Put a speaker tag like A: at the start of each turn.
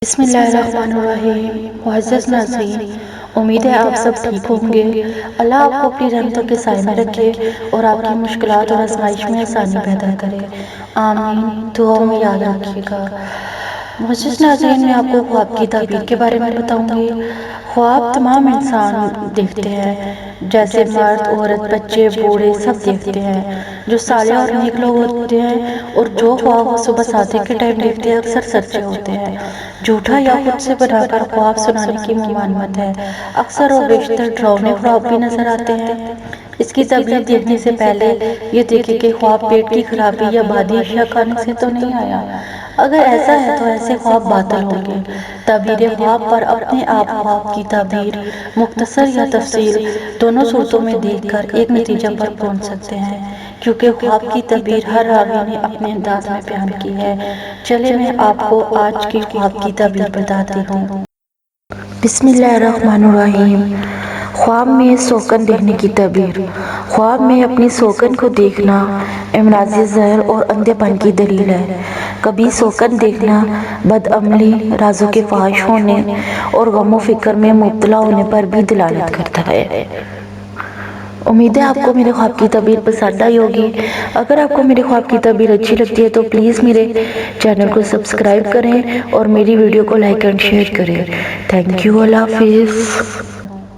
A: بسم اللہ الرحمن الرحیم۔ معزز ناظرین، امید ہے آپ سب ٹھیک ہوں گے۔ اللہ آپ کو اپنی رحمتوں کے سائے میں رکھے اور آپ کی مشکلات اور آزمائش میں آسانی پیدا کرے، آمین۔ دعاؤں میں یاد رکھیے گا۔ معزز ناظرین، میں آپ کو خواب کی تعبیر کے بارے میں بتاؤں گی۔ خواب تمام انسان دیکھتے ہیں، جیسے مرد، عورت، بچے، بوڑھے سب دیکھتے ہیں۔ جو صالح اور نیک لوگ ہوتے ہیں اور جو خواب وہ صبح صادق کے ٹائم دیکھتے ہیں اکثر سچے ہوتے ہیں۔ جھوٹا یا خود سے بنا کر خواب سنانے کی ممانعت ہے۔ اکثر و بیشتر ڈراؤنے خواب بھی نظر آتے ہیں۔ اس کی تعبیر دیکھنے سے پہلے یہ دیکھیں کہ خواب پیٹ کی خرابی یا بادی اشیاء کھانے سے تو نہیں آیا۔ اگر ایسا ہے تو ایسے خواب باطل ہوں گے۔ تعبیر خواب پر اپنے آپ خواب کی تعبیر مختصر یا تفصیل دونوں صورتوں میں دیکھ کر ایک نتیجہ پر پہنچ سکتے ہیں، کیونکہ خواب کی تعبیر ہر راوی نے اپنے انداز میں بیان کی ہے۔ چلے میں آپ کو آج کی خواب کی تعبیر بتاتی ہوں۔ بسم اللہ الرحمن الرحیم۔ خواب میں سوکن دیکھنے کی تعبیر۔ خواب میں اپنی سوکن کو دیکھنا امراض زہر اور اندھے پن کی دلیل ہے۔ کبھی سوکن دیکھنا بدعملی، رازوں کے فاش ہونے اور غم و فکر میں مبتلا ہونے پر بھی دلالت کرتا ہے۔ امید ہے آپ کو میرے خواب کی تعبیر پسند آئی ہوگی۔ اگر آپ کو میرے خواب کی تعبیر اچھی لگتی ہے تو پلیز میرے چینل کو سبسکرائب کریں اور میری ویڈیو کو لائک اینڈ شیئر کریں۔ Thank you. اللہ حافظ۔